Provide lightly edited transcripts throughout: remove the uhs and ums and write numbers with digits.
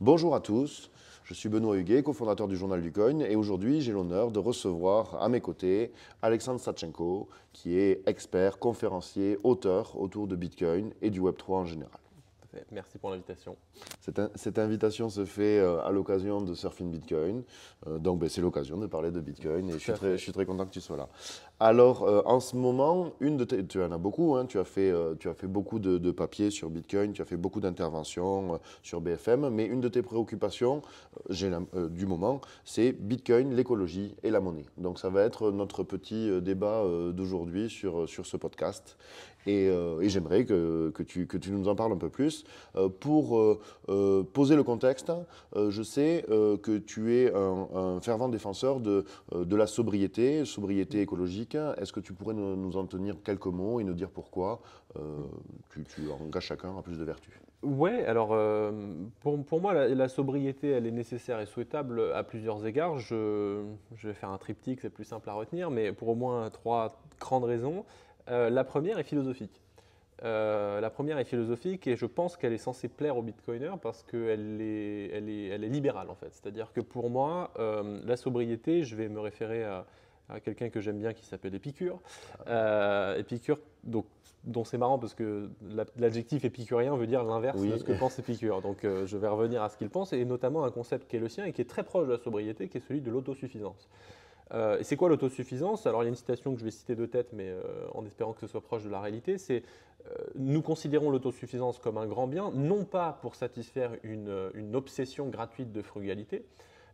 Bonjour à tous, je suis Benoît Huguet, cofondateur du Journal du Coin, et aujourd'hui j'ai l'honneur de recevoir à mes côtés Alexandre Savchenko, qui est expert, conférencier, auteur autour de Bitcoin et du Web3 en général. Merci pour l'invitation. Cette invitation se fait à l'occasion de Surfing Bitcoin, donc c'est l'occasion de parler de Bitcoin et je suis très content que tu sois là. Alors en ce moment, tu en as beaucoup, hein, tu as fait beaucoup de papiers sur Bitcoin, tu as fait beaucoup d'interventions sur BFM, mais une de tes préoccupations du moment, c'est Bitcoin, l'écologie et la monnaie. Donc ça va être notre petit débat d'aujourd'hui sur ce podcast. Et j'aimerais que tu nous en parles un peu plus. Pour poser le contexte, je sais que tu es un fervent défenseur de la sobriété écologique. Est-ce que tu pourrais nous en tenir quelques mots et nous dire pourquoi tu engages chacun à plus de vertu? Ouais, alors pour moi, la sobriété, elle est nécessaire et souhaitable à plusieurs égards. Je vais faire un triptyque, c'est plus simple à retenir, mais pour au moins trois grandes raisons. La première est philosophique. La première est philosophique et je pense qu'elle est censée plaire aux bitcoiners parce qu'elle elle est libérale en fait. C'est-à-dire que pour moi, la sobriété, je vais me référer à quelqu'un que j'aime bien qui s'appelle Épicure. Épicure, dont c'est marrant parce que l'adjectif épicurien veut dire l'inverse Oui. de ce que pense Épicure. Donc je vais revenir à ce qu'il pense et notamment un concept qui est le sien et qui est très proche de la sobriété, qui est celui de l'autosuffisance. Et c'est quoi l'autosuffisance? Alors il y a une citation que je vais citer de tête, mais en espérant que ce soit proche de la réalité, c'est nous considérons l'autosuffisance comme un grand bien, non pas pour satisfaire une obsession gratuite de frugalité,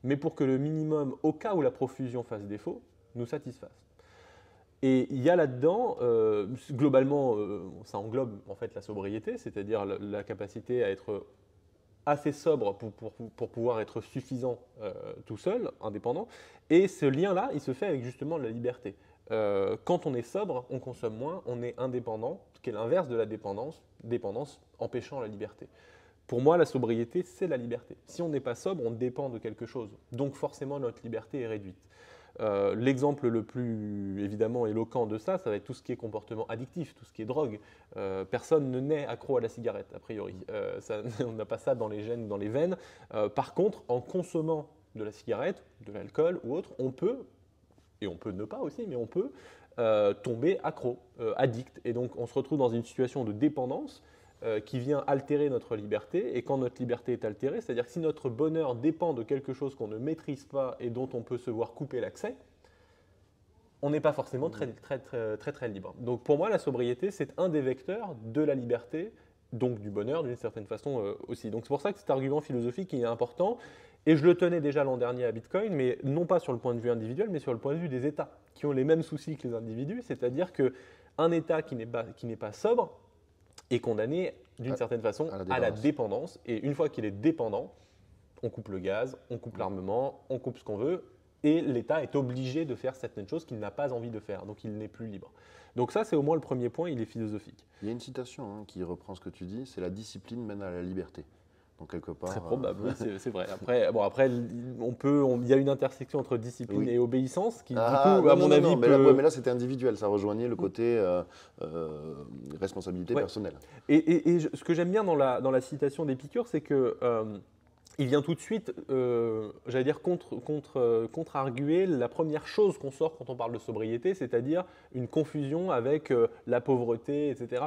mais pour que le minimum, au cas où la profusion fasse défaut, nous satisfasse. Et il y a là-dedans, globalement, ça englobe en fait la sobriété, c'est-à-dire la capacité à être assez sobre pour pouvoir être suffisant tout seul, indépendant. Et ce lien-là, il se fait avec justement la liberté. Quand on est sobre, on consomme moins, on est indépendant, ce qui est l'inverse de la dépendance empêchant la liberté. Pour moi, la sobriété, c'est la liberté. Si on n'est pas sobre, on dépend de quelque chose. Donc forcément, notre liberté est réduite. L'exemple le plus évidemment éloquent de ça, ça va être tout ce qui est comportement addictif, tout ce qui est drogue. Personne ne naît accro à la cigarette, a priori. On n'a pas ça dans les gènes, dans les veines. Par contre, en consommant de la cigarette, de l'alcool ou autre, on peut, et on peut ne pas aussi, mais on peut tomber accro, addict. Et donc on se retrouve dans une situation de dépendance qui vient altérer notre liberté. Et quand notre liberté est altérée, c'est-à-dire que si notre bonheur dépend de quelque chose qu'on ne maîtrise pas et dont on peut se voir couper l'accès, on n'est pas forcément très libre. Donc pour moi, la sobriété, c'est un des vecteurs de la liberté, donc du bonheur d'une certaine façon aussi. Donc c'est pour ça que cet argument philosophique il est important. Et je le tenais déjà l'an dernier à Bitcoin, mais non pas sur le point de vue individuel, mais sur le point de vue des États, qui ont les mêmes soucis que les individus, c'est-à-dire qu'un État qui n'est pas sobre, est condamné d'une certaine façon à la dépendance. Et une fois qu'il est dépendant, on coupe le gaz, on coupe l'armement, on coupe ce qu'on veut, et l'État est obligé de faire certaines choses qu'il n'a pas envie de faire, donc il n'est plus libre. Donc ça, c'est au moins le premier point, il est philosophique. Il y a une citation qui reprend ce que tu dis, c'est la discipline mène à la liberté. Donc quelque part, très probable, oui, c'est vrai. Après, il y a une intersection entre discipline et obéissance qui, du coup, à mon avis, mais là, c'était individuel. Ça rejoignait le côté responsabilité personnelle. Et ce que j'aime bien dans la citation d'Épicure, c'est que il vient tout de suite, j'allais dire, contre-arguer la première chose qu'on sort quand on parle de sobriété, c'est-à-dire une confusion avec la pauvreté, etc.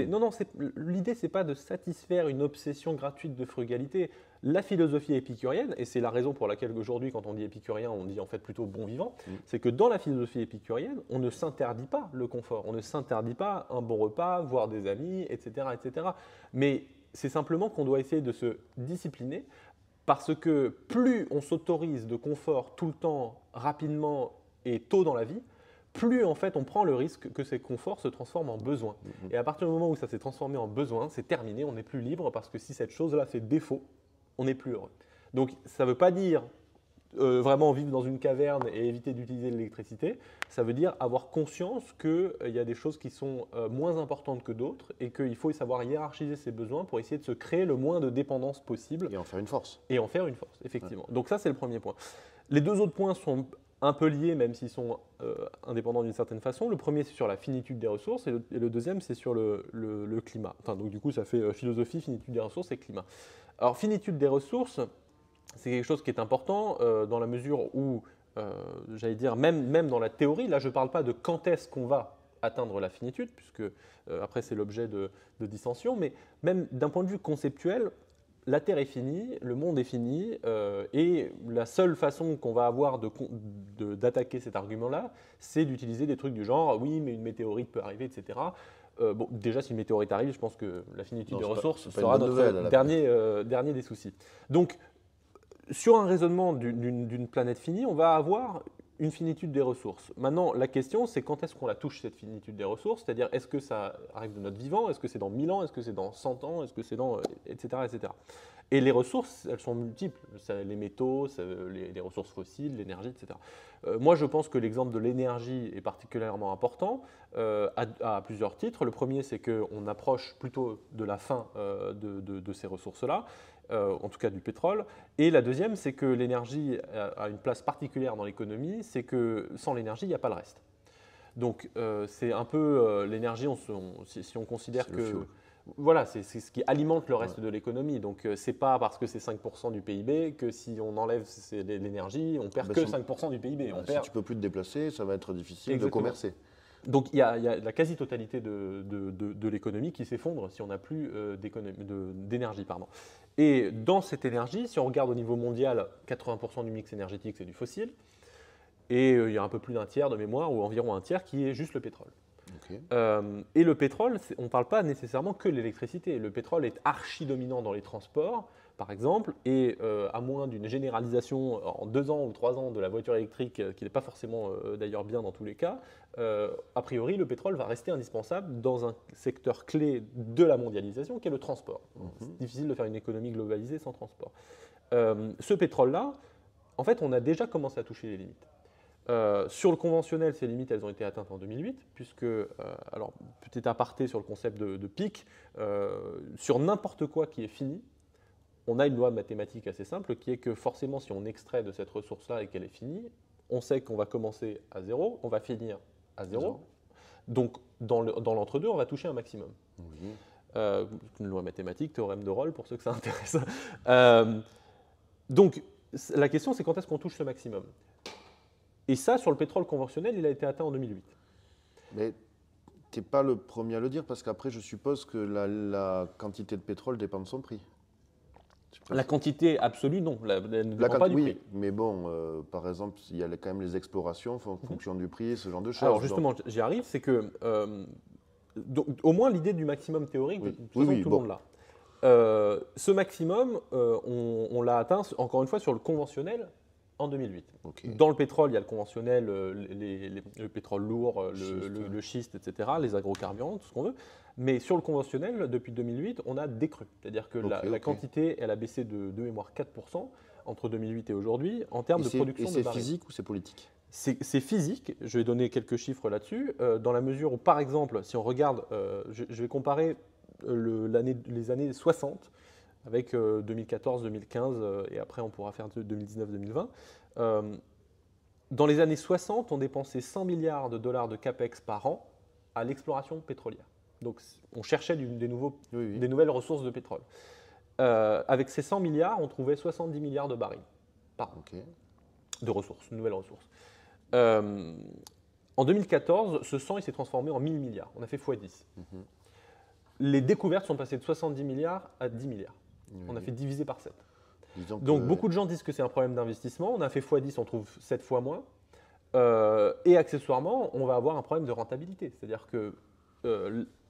Non, l'idée, c'est pas de satisfaire une obsession gratuite de frugalité. La philosophie épicurienne, et c'est la raison pour laquelle aujourd'hui, quand on dit épicurien, on dit en fait plutôt bon vivant, c'est que dans la philosophie épicurienne, on ne s'interdit pas le confort, on ne s'interdit pas un bon repas, voir des amis, etc., etc. Mais c'est simplement qu'on doit essayer de se discipliner. Parce que plus on s'autorise de confort tout le temps, rapidement et tôt dans la vie, plus en fait on prend le risque que ces conforts se transforment en besoins. Et à partir du moment où ça s'est transformé en besoin, c'est terminé, on n'est plus libre parce que si cette chose-là fait défaut, on n'est plus heureux. Donc ça ne veut pas dire vraiment vivre dans une caverne et éviter d'utiliser l'électricité, ça veut dire avoir conscience qu'il y a des choses qui sont moins importantes que d'autres et qu'il faut savoir hiérarchiser ses besoins pour essayer de se créer le moins de dépendance possible. Et en faire une force. Et en faire une force, effectivement. Ouais. Donc ça, c'est le premier point. Les deux autres points sont un peu liés, même s'ils sont indépendants d'une certaine façon. Le premier, c'est sur la finitude des ressources et le deuxième, c'est sur le climat. Enfin, donc du coup, ça fait philosophie, finitude des ressources et climat. Alors, finitude des ressources, c'est quelque chose qui est important dans la mesure où, j'allais dire, même dans la théorie, là je ne parle pas de quand est-ce qu'on va atteindre la finitude, puisque après c'est l'objet de dissension, mais même d'un point de vue conceptuel, la Terre est finie, le monde est fini, et la seule façon qu'on va avoir d'attaquer cet argument-là, c'est d'utiliser des trucs du genre, oui, mais une météorite peut arriver, etc. Bon, déjà, si une météorite arrive, je pense que la finitude des ressources sera notre dernier des soucis. Donc, sur un raisonnement d'une planète finie, on va avoir une finitude des ressources. Maintenant, la question, c'est quand est-ce qu'on la touche, cette finitude des ressources? C'est-à-dire, est-ce que ça arrive de notre vivant? Est-ce que c'est dans 1000 ans? Est-ce que c'est dans 100 ans? Est-ce que c'est dans... etc., etc. Et les ressources, elles sont multiples. Les métaux, les ressources fossiles, l'énergie, etc. Moi, je pense que l'exemple de l'énergie est particulièrement important à plusieurs titres. Le premier, c'est qu'on approche plutôt de la fin de ces ressources-là. En tout cas du pétrole. Et la deuxième, c'est que l'énergie a une place particulière dans l'économie, c'est que sans l'énergie, il n'y a pas le reste. Donc c'est un peu l'énergie, si on considère que... Voilà, c'est ce qui alimente le reste de l'économie. Donc ce n'est pas parce que c'est 5% du PIB que si on enlève l'énergie, on perd que 5% du PIB. Si tu ne peux plus te déplacer, ça va être difficile de commercer. Donc il y a la quasi-totalité de l'économie qui s'effondre si on n'a plus d'énergie. Et dans cette énergie, si on regarde au niveau mondial, 80% du mix énergétique, c'est du fossile. Et il y a un peu plus d'un tiers de mémoire, ou environ un tiers, qui est juste le pétrole. Okay. Et le pétrole, on ne parle pas nécessairement que de l'électricité. Le pétrole est archi-dominant dans les transports, par exemple, et à moins d'une généralisation en 2 ans ou 3 ans de la voiture électrique, qui n'est pas forcément d'ailleurs bien dans tous les cas, a priori, le pétrole va rester indispensable dans un secteur clé de la mondialisation, qui est le transport. C'est difficile de faire une économie globalisée sans transport. Ce pétrole-là, en fait, on a déjà commencé à toucher les limites. Sur le conventionnel, ces limites, elles ont été atteintes en 2008, puisque, alors, petit aparté sur le concept de pic, sur n'importe quoi qui est fini, on a une loi mathématique assez simple qui est que forcément, si on extrait de cette ressource-là et qu'elle est finie, on sait qu'on va commencer à 0, on va finir à 0. Donc, dans l'entre-deux, on va toucher un maximum. Oui. Une loi mathématique, théorème de Rolle, pour ceux que ça intéresse. Donc, la question, c'est quand est-ce qu'on touche ce maximum? Et ça, sur le pétrole conventionnel, il a été atteint en 2008. Mais tu n'es pas le premier à le dire, parce qu'après, je suppose que la quantité de pétrole dépend de son prix. La quantité absolue, non. Elle ne dépend pas du prix. Mais bon, par exemple, il y a quand même les explorations en fonction du prix, ce genre de choses. Alors justement, j'y arrive, c'est que, au moins l'idée du maximum théorique, tout le monde l'a. Ce maximum, on l'a atteint, encore une fois, sur le conventionnel, en 2008. Okay. Dans le pétrole, il y a le conventionnel, le pétrole lourd, le schiste, etc., les agrocarburants, tout ce qu'on veut. Mais sur le conventionnel, depuis 2008, on a décru. C'est-à-dire que la quantité, elle a baissé de mémoire 4% entre 2008 et aujourd'hui en termes de production de barils. Et c'est physique ou c'est politique? C'est physique. Je vais donner quelques chiffres là-dessus. Dans la mesure où, par exemple, si on regarde, je vais comparer les années 60 avec 2014, 2015, et après on pourra faire 2019, 2020. Dans les années 60, on dépensait 100 milliards de dollars de capex par an à l'exploration pétrolière. Donc on cherchait des nouvelles ressources de pétrole. Avec ces 100 milliards, on trouvait 70 milliards de barils par an de ressources, de nouvelles ressources. En 2014, ce 100 il s'est transformé en 1000 milliards. On a fait x10. Les découvertes sont passées de 70 milliards à 10 milliards. On a fait diviser par 7. Donc beaucoup de gens disent que c'est un problème d'investissement. On a fait x10, on trouve 7 fois moins. Et accessoirement, on va avoir un problème de rentabilité. C'est-à-dire que,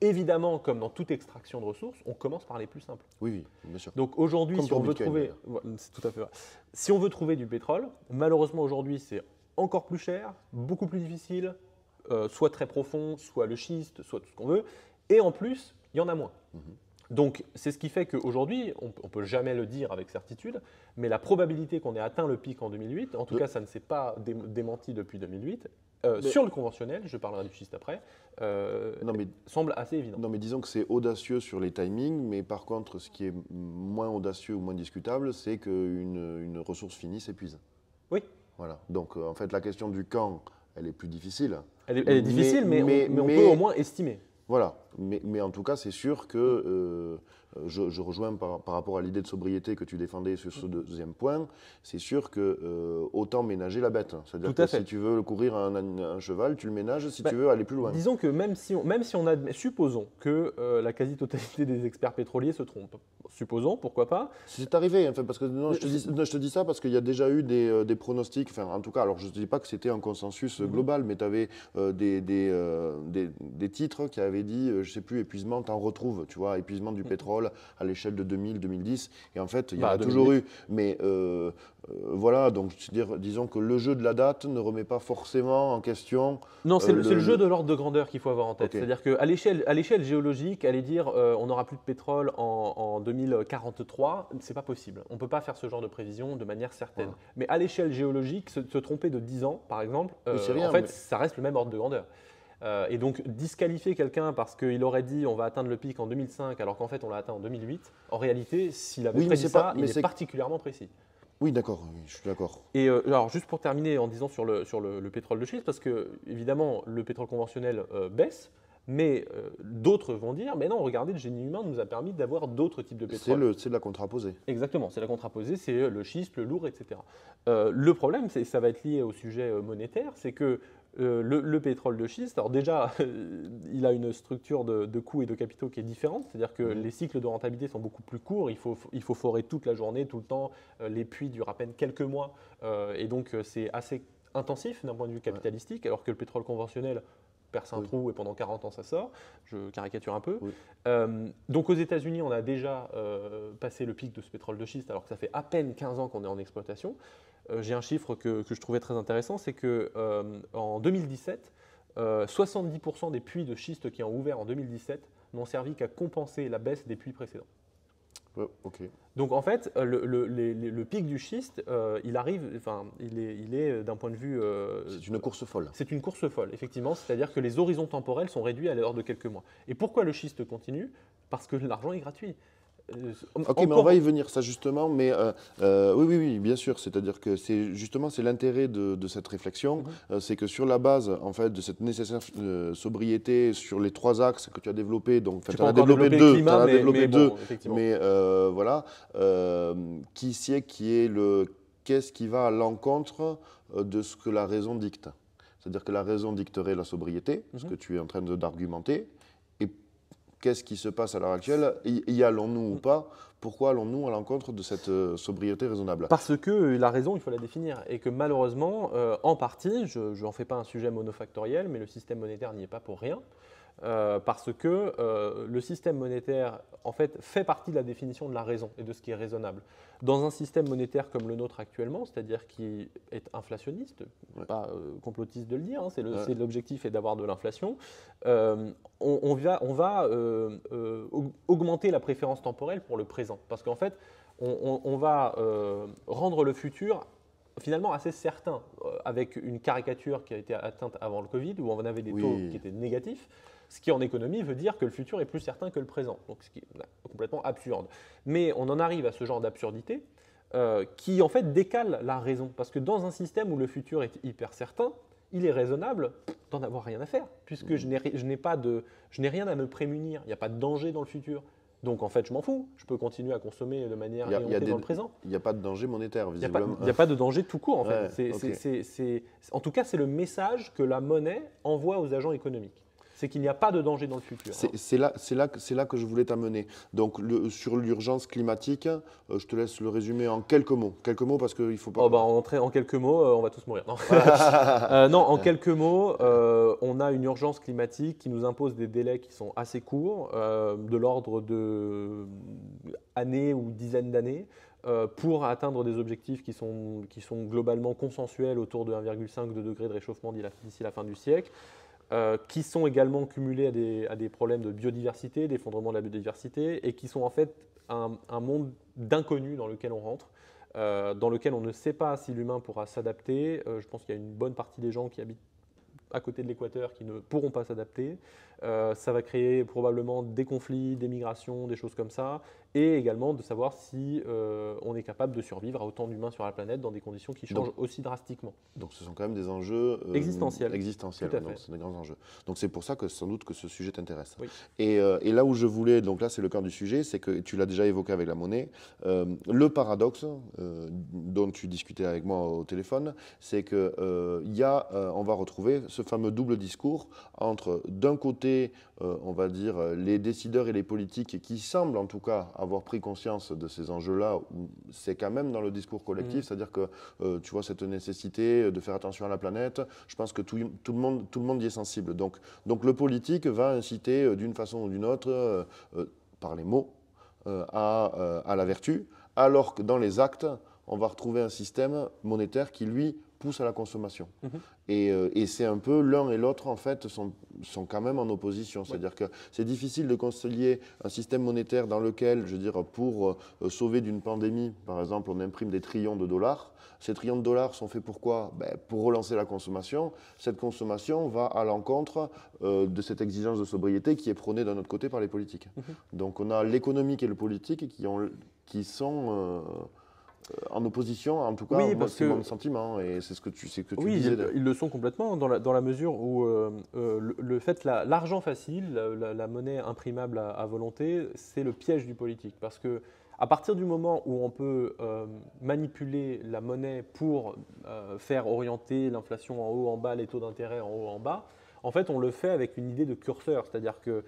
évidemment, comme dans toute extraction de ressources, on commence par les plus simples. Oui, bien sûr. Donc aujourd'hui, si on veut trouver, c'est tout à fait vrai. Si on veut trouver du pétrole, malheureusement aujourd'hui, c'est encore plus cher, beaucoup plus difficile, soit très profond, soit le schiste, soit tout ce qu'on veut. Et en plus, il y en a moins. Donc, c'est ce qui fait qu'aujourd'hui, on ne peut jamais le dire avec certitude, mais la probabilité qu'on ait atteint le pic en 2008, en tout cas, ça ne s'est pas démenti depuis 2008, sur le conventionnel, je parlerai du schiste après, semble assez évident. Non, mais disons que c'est audacieux sur les timings, mais par contre, ce qui est moins audacieux ou moins discutable, c'est qu'une ressource finie s'épuise. Oui. Voilà. Donc, en fait, la question du quand, elle est plus difficile. Elle est difficile, mais on peut au moins estimer. Voilà. Mais en tout cas, c'est sûr que je rejoins par rapport à l'idée de sobriété que tu défendais sur ce deuxième point. C'est sûr que autant ménager la bête. C'est-à-dire que si tu veux courir un cheval, tu le ménages si tu veux aller plus loin. Disons que même si on admet, supposons que la quasi-totalité des experts pétroliers se trompent. Supposons, pourquoi pas. C'est arrivé, enfin, parce que non, je te dis ça parce qu'il y a déjà eu des pronostics, enfin, en tout cas, alors je ne dis pas que c'était un consensus global, mais tu avais des titres qui avaient dit, je ne sais plus, épuisement, tu en retrouves, tu vois, épuisement du pétrole à l'échelle de 2000, 2010, et en fait, il y en a toujours eu. Mais voilà, donc disons que le jeu de la date ne remet pas forcément en question. Non, c'est le jeu de l'ordre de grandeur qu'il faut avoir en tête. Okay. C'est-à-dire qu'à l'échelle géologique, aller dire on n'aura plus de pétrole en 2043, c'est pas possible. On ne peut pas faire ce genre de prévision de manière certaine. Ouais. Mais à l'échelle géologique, se tromper de 10 ans, par exemple, rien, en fait, ça reste le même ordre de grandeur. Et donc, disqualifier quelqu'un parce qu'il aurait dit on va atteindre le pic en 2005 alors qu'en fait on l'a atteint en 2008, en réalité, s'il avait prédit ça, il est particulièrement précis. Oui, d'accord, je suis d'accord. Et alors, juste pour terminer en disant sur le pétrole de schiste, parce que évidemment, le pétrole conventionnel baisse, mais d'autres vont dire, mais non, regardez, le génie humain nous a permis d'avoir d'autres types de pétrole. C'est la contraposée. Exactement, c'est la contraposée, c'est le schiste, le lourd, etc. Le problème, ça va être lié au sujet monétaire, c'est que le pétrole de schiste, alors déjà, il a une structure de coûts et de capitaux qui est différente, c'est-à-dire que les cycles de rentabilité sont beaucoup plus courts, il faut forer toute la journée, tout le temps, les puits durent à peine quelques mois, et donc c'est assez intensif d'un point de vue capitalistique, alors que le pétrole conventionnel perce un trou et pendant 40 ans ça sort, je caricature un peu. Oui. Donc aux États-Unis, on a déjà passé le pic de ce pétrole de schiste, alors que ça fait à peine 15 ans qu'on est en exploitation. J'ai un chiffre que je trouvais très intéressant, c'est qu'en 2017, 70% des puits de schiste qui ont ouvert en 2017 n'ont servi qu'à compenser la baisse des puits précédents. Okay. Donc en fait, le pic du schiste, il arrive, enfin, il est d'un point de vue. C'est une course folle. C'est une course folle, effectivement. C'est-à-dire que les horizons temporels sont réduits à l'heure de quelques mois. Et pourquoi le schiste continue? Parce que l'argent est gratuit. Ok, mais on va y venir, ça justement. Mais oui, bien sûr. C'est-à-dire que c'est l'intérêt de cette réflexion, c'est que sur la base, en fait, de cette nécessaire sobriété sur les 3 axes que tu as développés, donc tu en as développé 2, mais voilà, qui est qu'est-ce qui va à l'encontre de ce que la raison dicte. C'est-à-dire que la raison dicterait la sobriété, ce que tu es en train d'argumenter. Qu'est-ce qui se passe à l'heure actuelle? Y allons-nous ou pas? Pourquoi allons-nous à l'encontre de cette sobriété raisonnable? Parce que la raison, il faut la définir. Et que malheureusement, en partie, je n'en fais pas un sujet monofactoriel, mais le système monétaire n'y est pas pour rien. Parce que le système monétaire, en fait partie de la définition de la raison et de ce qui est raisonnable. Dans un système monétaire comme le nôtre actuellement, c'est-à-dire qui est inflationniste, pas complotiste de le dire, c'est l'objectif est d'avoir de l'inflation, on va augmenter la préférence temporelle pour le présent. Parce qu'en fait, on va rendre le futur finalement assez certain, avec une caricature qui a été atteinte avant le Covid, où on avait des taux qui étaient négatifs. Ce qui en économie veut dire que le futur est plus certain que le présent, donc ce qui est complètement absurde. Mais on en arrive à ce genre d'absurdité qui en fait décale la raison, parce que dans un système où le futur est hyper certain, il est raisonnable d'en avoir rien à faire, puisque je n'ai rien à me prémunir, il n'y a pas de danger dans le futur. Donc en fait, je m'en fous, je peux continuer à consommer de manière éhontée dans le présent. Il n'y a pas de danger monétaire, visiblement. Il n'y a pas de danger tout court, en fait. En tout cas, c'est le message que la monnaie envoie aux agents économiques. C'est qu'il n'y a pas de danger dans le futur. C'est là que je voulais t'amener. Donc, sur l'urgence climatique, je te laisse le résumer en quelques mots. Quelques mots parce qu'il ne faut pas… En quelques mots, on va tous mourir. Non, non en quelques mots, on a une urgence climatique qui nous impose des délais qui sont assez courts, de l'ordre de années ou dizaines d'années, pour atteindre des objectifs qui sont globalement consensuels autour de 1,5 degré de réchauffement d'ici la fin du siècle. Qui sont également cumulés à des problèmes de biodiversité, d'effondrement de la biodiversité, et qui sont en fait un monde d'inconnu dans lequel on rentre, dans lequel on ne sait pas si l'humain pourra s'adapter. Je pense qu'il y a une bonne partie des gens qui habitent à côté de l'équateur qui ne pourront pas s'adapter. Ça va créer probablement des conflits, des migrations, des choses comme ça, et également de savoir si on est capable de survivre à autant d'humains sur la planète dans des conditions qui changent aussi drastiquement. Donc ce sont quand même des enjeux Existentiels. Existentiels, donc c'est des grands enjeux. Donc c'est pour ça que sans doute que ce sujet t'intéresse. Oui. Et là où je voulais, donc là c'est le cœur du sujet, c'est que tu l'as déjà évoqué avec la monnaie, le paradoxe dont tu discutais avec moi au téléphone, c'est que on va retrouver ce fameux double discours entre d'un côté, on va dire, les décideurs et les politiques qui semblent en tout cas avoir pris conscience de ces enjeux-là, où c'est quand même dans le discours collectif, c'est-à-dire que tu vois cette nécessité de faire attention à la planète, je pense que tout le monde y est sensible. Donc le politique va inciter d'une façon ou d'une autre, par les mots, à la vertu, alors que dans les actes, on va retrouver un système monétaire qui, lui, pousse à la consommation. Et c'est un peu l'un et l'autre, en fait, sont quand même en opposition. C'est-à-dire que c'est difficile de concilier un système monétaire dans lequel, je veux dire, pour sauver d'une pandémie, par exemple, on imprime des trillions de dollars. Ces trillions de dollars sont faits pour quoi? Pour relancer la consommation. Cette consommation va à l'encontre de cette exigence de sobriété qui est prônée d'un autre côté par les politiques. Donc on a l'économique et le politique qui sont en opposition, en tout cas, Oui, moi, c'est mon sentiment, et c'est ce que tu oui, disais. ils le sont complètement, dans la mesure où le fait, l'argent facile, la monnaie imprimable à volonté, c'est le piège du politique. Parce que à partir du moment où on peut manipuler la monnaie pour faire orienter l'inflation en haut, en bas, les taux d'intérêt en haut, en bas, en fait, on le fait avec une idée de curseur, c'est-à-dire que,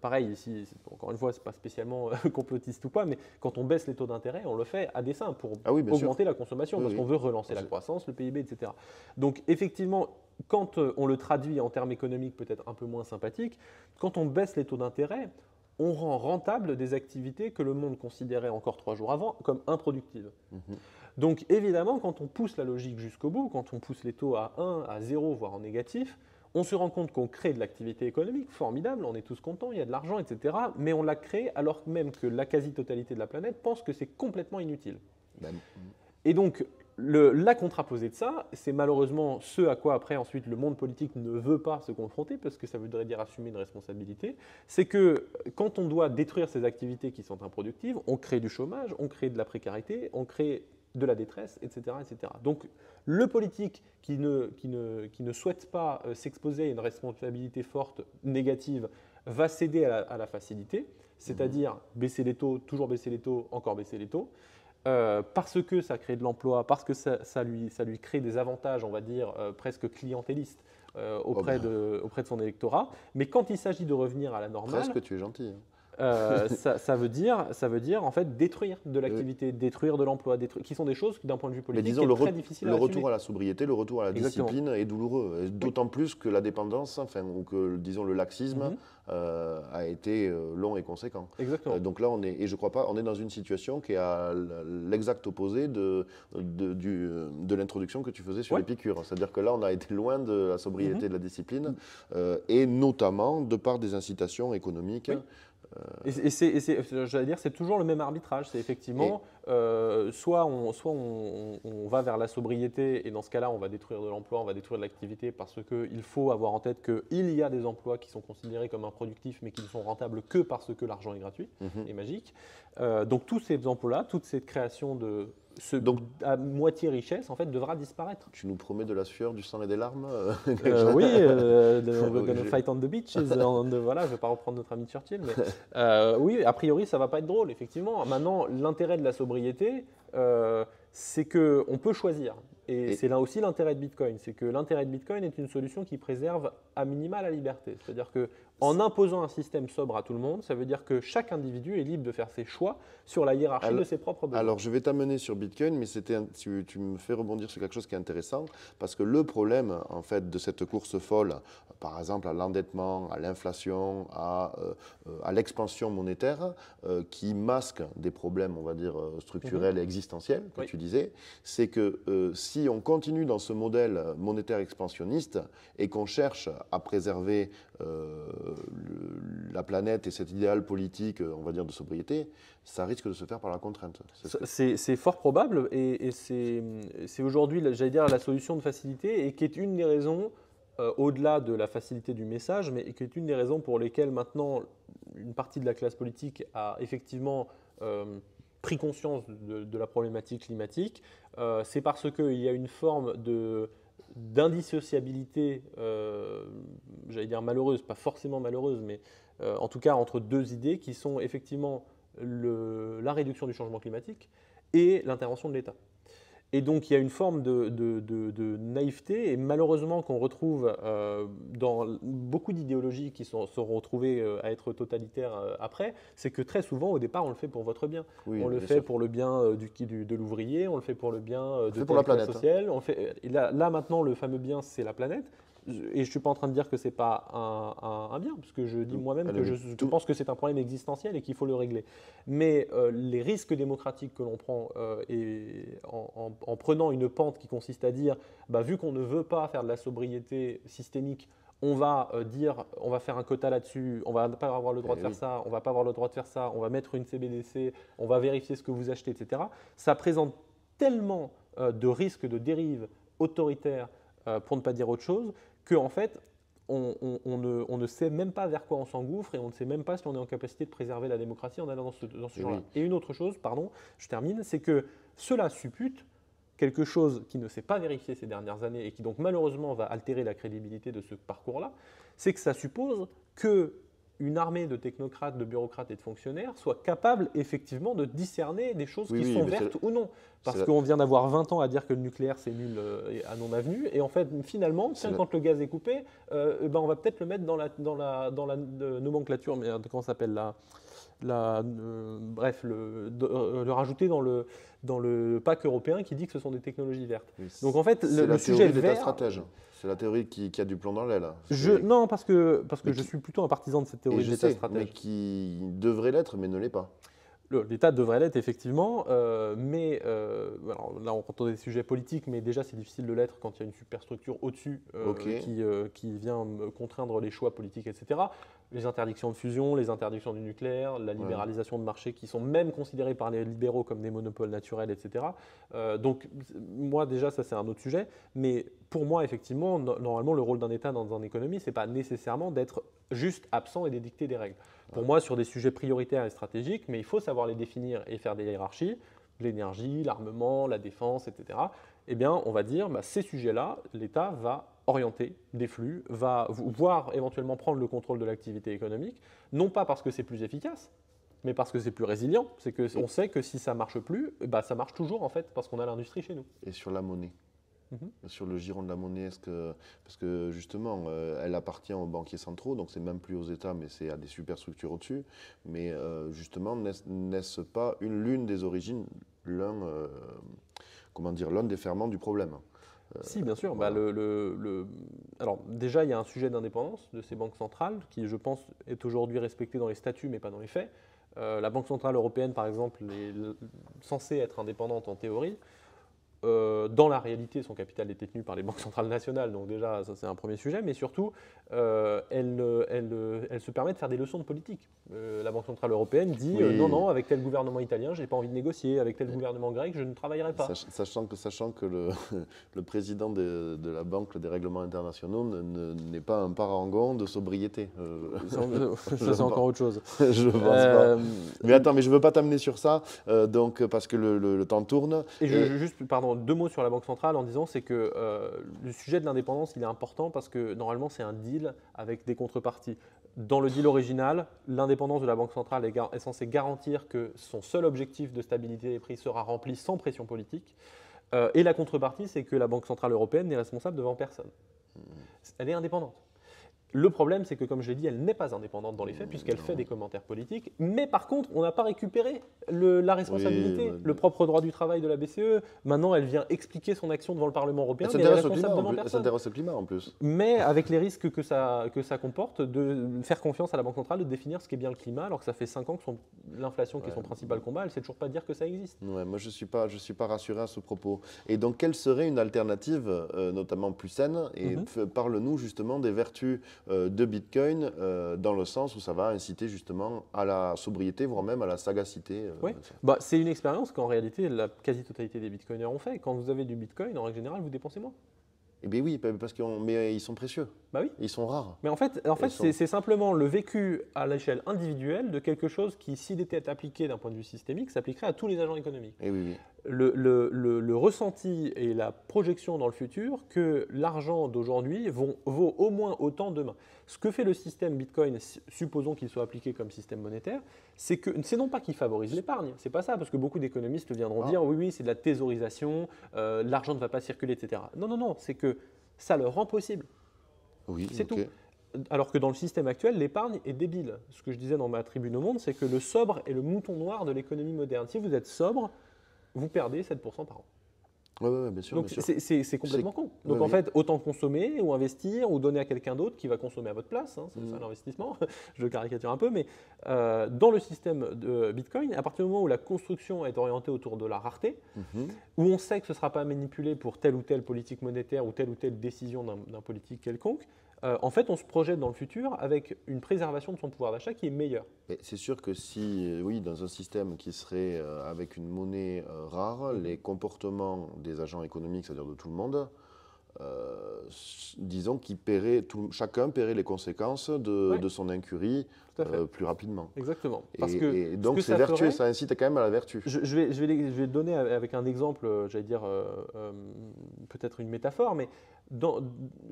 pareil, ici, encore une fois, ce n'est pas spécialement complotiste ou pas, mais quand on baisse les taux d'intérêt, on le fait à dessein pour augmenter la consommation, parce qu'on veut relancer la croissance, le PIB, etc. Donc, effectivement, quand on le traduit en termes économiques peut-être un peu moins sympathiques, quand on baisse les taux d'intérêt, on rend rentable des activités que le monde considérait encore 3 jours avant comme improductives. Donc, évidemment, quand on pousse la logique jusqu'au bout, quand on pousse les taux à 1, à 0, voire en négatif, on se rend compte qu'on crée de l'activité économique formidable, on est tous contents, il y a de l'argent, etc. Mais on l'a créé alors même que la quasi-totalité de la planète pense que c'est complètement inutile. Et donc, la contraposée de ça, c'est malheureusement ce à quoi après ensuite le monde politique ne veut pas se confronter, parce que ça voudrait dire assumer une responsabilité, c'est que quand on doit détruire ces activités qui sont improductives, on crée du chômage, on crée de la précarité, on crée de la détresse, etc. etc. Donc le politique qui ne souhaite pas s'exposer à une responsabilité forte, négative, va céder à la facilité, c'est-à-dire baisser les taux, toujours baisser les taux, encore baisser les taux, parce que ça crée de l'emploi, parce que ça lui crée des avantages, on va dire, presque clientélistes auprès de son électorat. Mais quand il s'agit de revenir à la normale… Presque, tu es gentil. ça veut dire en fait détruire de l'activité, détruire de l'emploi, qui sont des choses d'un point de vue politique disons, très difficiles à assumer. Le retour à la sobriété, le retour à la discipline est douloureux, d'autant plus que la dépendance, enfin, ou que disons le laxisme a été long et conséquent. Exactement. Donc là, et je crois pas, on est dans une situation qui est à l'exact opposé de l'introduction que tu faisais sur les piqûres. C'est-à-dire que là, on a été loin de la sobriété et de la discipline, et notamment de par des incitations économiques. J'allais dire, c'est toujours le même arbitrage. C'est effectivement, soit on va vers la sobriété, et dans ce cas-là, on va détruire de l'emploi, on va détruire de l'activité, parce qu'il faut avoir en tête qu'il y a des emplois qui sont considérés comme improductifs, mais qui ne sont rentables que parce que l'argent est gratuit et magique. Donc tous ces emplois-là, toute cette création de… à moitié richesse, en fait, devra disparaître. Tu nous promets de la sueur, du sang et des larmes Oui, we're gonna fight on the beaches. Voilà, je ne vais pas reprendre notre ami Churchill, mais oui, a priori, ça ne va pas être drôle, effectivement. Maintenant, l'intérêt de la sobriété, c'est qu'on peut choisir. Et c'est là aussi l'intérêt de Bitcoin. C'est que l'intérêt de Bitcoin est une solution qui préserve à minima la liberté. C'est-à-dire qu'en imposant un système sobre à tout le monde, ça veut dire que chaque individu est libre de faire ses choix sur la hiérarchie de ses propres besoins. Alors, je vais t'amener sur Bitcoin, mais tu me fais rebondir sur quelque chose qui est intéressant, parce que le problème, en fait, de cette course folle, par exemple à l'endettement, à l'inflation, à l'expansion monétaire, qui masque des problèmes, on va dire, structurels et existentiels, que tu disais, c'est que si on continue dans ce modèle monétaire expansionniste et qu'on cherche à préserver la planète et cet idéal politique, on va dire, de sobriété, ça risque de se faire par la contrainte. C'est fort probable, et c'est aujourd'hui, j'allais dire, la solution de facilité, et qui est une des raisons au-delà de la facilité du message, mais qui est une des raisons pour lesquelles maintenant une partie de la classe politique a effectivement pris conscience de la problématique climatique. C'est parce qu'il y a une forme d'indissociabilité, j'allais dire malheureuse, pas forcément malheureuse, mais en tout cas entre deux idées qui sont effectivement la réduction du changement climatique et l'intervention de l'État. Et donc il y a une forme de naïveté, et malheureusement qu'on retrouve dans beaucoup d'idéologies qui seront retrouvées à être totalitaires après, c'est que très souvent au départ on le fait pour votre bien. Oui, On le bien fait sûr. pour le bien de l'ouvrier, on le fait pour le bien de fait pour la telle classe planète, hein. sociale. Et là maintenant le fameux bien c'est la planète. Et je ne suis pas en train de dire que ce n'est pas un bien, parce que je dis moi-même que je pense que c'est un problème existentiel et qu'il faut le régler. Mais les risques démocratiques que l'on prend en prenant une pente qui consiste à dire, bah, vu qu'on ne veut pas faire de la sobriété systémique, on va on va faire un quota là-dessus, on ne va pas avoir le droit de faire ça, on ne va pas avoir le droit de faire ça, on va mettre une CBDC, on va vérifier ce que vous achetez, etc. Ça présente tellement de risques de dérive autoritaire, pour ne pas dire autre chose, qu'en fait, on ne sait même pas vers quoi on s'engouffre et on ne sait même pas si on est en capacité de préserver la démocratie en allant dans ce genre-là. Et une autre chose, pardon, je termine, c'est que cela suppute quelque chose qui ne s'est pas vérifié ces dernières années et qui donc malheureusement va altérer la crédibilité de ce parcours-là, c'est que ça suppose que une armée de technocrates, de bureaucrates et de fonctionnaires soit capable effectivement de discerner des choses qui sont vertes ou non. Parce qu'on vient d'avoir 20 ans à dire que le nucléaire c'est nul et à non avenu, et en fait finalement, quand le gaz est coupé, on va peut-être le mettre dans la nomenclature, mais comment ça s'appelle bref, le rajouter dans le pacte européen qui dit que ce sont des technologies vertes. Oui, donc en fait, le sujet vert… vert… stratège. C'est la théorie qui a du plomb dans l'aile. Non, parce que je suis plutôt un partisan de cette théorie de l'État stratège. Mais qui devrait l'être, mais ne l'est pas. L'État devrait l'être, effectivement, mais alors là, on rentre dans des sujets politiques, mais déjà, c'est difficile de l'être quand il y a une superstructure au-dessus qui vient contraindre les choix politiques, etc. Les interdictions de fusion, les interdictions du nucléaire, la libéralisation de marchés qui sont même considérés par les libéraux comme des monopoles naturels, etc. Donc, moi, déjà, ça, c'est un autre sujet. Mais pour moi, effectivement, normalement, le rôle d'un État dans une économie, ce n'est pas nécessairement d'être juste absent et d'édicter des règles. Pour moi, sur des sujets prioritaires et stratégiques, mais il faut savoir les définir et faire des hiérarchies, l'énergie, l'armement, la défense, etc. Eh bien, on va dire, ces sujets-là, l'État va orienter des flux, va voire éventuellement prendre le contrôle de l'activité économique, non pas parce que c'est plus efficace, mais parce que c'est plus résilient. C'est qu'on sait que si ça ne marche plus, ça marche toujours en fait, parce qu'on a l'industrie chez nous. Et sur la monnaie sur le giron de la monnaie, parce que justement, elle appartient aux banquiers centraux, donc c'est même plus aux États, mais c'est à des superstructures au-dessus. Mais justement, n'est-ce pas l'une des origines, l'un des ferments du problème? Si, bien sûr. Voilà. Alors déjà, il y a un sujet d'indépendance de ces banques centrales qui, je pense, est aujourd'hui respecté dans les statuts, mais pas dans les faits. La Banque centrale européenne, par exemple, est censée être indépendante en théorie. Dans la réalité, son capital est détenu par les banques centrales nationales, donc déjà, ça c'est un premier sujet, mais surtout, elle se permet de faire des leçons de politique. La Banque centrale européenne dit non, avec tel gouvernement italien, je n'ai pas envie de négocier, avec tel gouvernement grec, je ne travaillerai pas. Sachant que le président de la Banque des règlements internationaux n'est pas un parangon de sobriété. Ça, c'est encore autre chose. Je pense pas. Mais attends, mais je ne veux pas t'amener sur ça, donc, parce que le temps tourne. Et juste, pardon, 2 mots sur la Banque centrale en disant, c'est que le sujet de l'indépendance, il est important parce que normalement, c'est un deal avec des contreparties. Dans le deal original, l'indépendance de la Banque centrale est censée garantir que son seul objectif de stabilité des prix sera rempli sans pression politique. Et la contrepartie, c'est que la Banque centrale européenne n'est responsable devant personne. Elle est indépendante. Le problème, c'est que, comme je l'ai dit, elle n'est pas indépendante dans les faits, puisqu'elle fait des commentaires politiques. Mais par contre, on n'a pas récupéré la responsabilité, le propre droit du travail de la BCE. Maintenant, elle vient expliquer son action devant le Parlement européen, mais elle est responsable devant personne. Elle s'intéresse au climat en plus. Mais avec les risques que ça comporte, de faire confiance à la Banque centrale, de définir ce qu'est bien le climat, alors que ça fait 5 ans que l'inflation, qui est son principal combat, elle ne sait toujours pas dire que ça existe. Ouais, moi, je suis pas rassuré à ce propos. Et donc, quelle serait une alternative, notamment plus saine? Et parle-nous justement des vertus de Bitcoin, dans le sens où ça va inciter justement à la sobriété, voire même à la sagacité. Oui, c'est une expérience qu'en réalité la quasi-totalité des bitcoiners ont fait. Quand vous avez du bitcoin, en règle générale, vous dépensez moins. Eh bien oui, mais ils sont précieux, Bah oui. ils sont rares. Mais en fait c'est simplement le vécu à l'échelle individuelle de quelque chose qui, s'il était appliqué d'un point de vue systémique, s'appliquerait à tous les agents économiques. Eh oui, oui. Le ressenti et la projection dans le futur que l'argent d'aujourd'hui vaut au moins autant demain. Ce que fait le système Bitcoin, supposons qu'il soit appliqué comme système monétaire, c'est non pas qu'il favorise l'épargne, c'est pas ça, parce que beaucoup d'économistes viendront dire oui, oui, c'est de la thésaurisation, l'argent ne va pas circuler, etc. Non, non, non, c'est que ça le rend possible. Oui, C'est ok. tout. Alors que dans le système actuel, l'épargne est débile. Ce que je disais dans ma tribune au Monde, c'est que le sobre est le mouton noir de l'économie moderne. Si vous êtes sobre, vous perdez 7% par an. Oui, ouais, bien sûr. Donc bien sûr. c'est complètement con. Donc Ouais, en fait, autant consommer ou investir ou donner à quelqu'un d'autre qui va consommer à votre place. Hein, c'est ça l'investissement. Je caricature un peu, mais dans le système de Bitcoin, à partir du moment où la construction est orientée autour de la rareté, où on sait que ce ne sera pas manipulé pour telle ou telle politique monétaire ou telle décision d'un politique quelconque, en fait, on se projette dans le futur avec une préservation de son pouvoir d'achat qui est meilleure. C'est sûr que si, oui, dans un système qui serait avec une monnaie rare, les comportements des agents économiques, c'est-à-dire de tout le monde, disons chacun paierait les conséquences de son incurie plus rapidement. Exactement. Et donc c'est vertueux, ça incite quand même à la vertu. Je vais donner avec un exemple, j'allais dire peut-être une métaphore, mais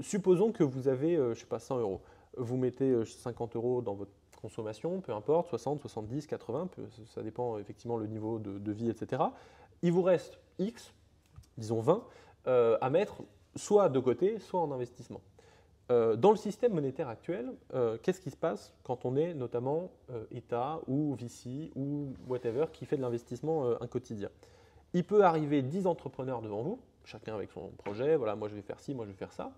supposons que vous avez, je sais pas, 100 euros. Vous mettez 50 euros dans votre consommation, peu importe, 60, 70, 80, ça dépend effectivement le niveau de vie, etc. Il vous reste X, disons 20, à mettre soit de côté, soit en investissement. Dans le système monétaire actuel, qu'est-ce qui se passe quand on est notamment État ou VC ou whatever qui fait de l'investissement un quotidien? Il peut arriver 10 entrepreneurs devant vous, chacun avec son projet, voilà, moi je vais faire ci, moi je vais faire ça.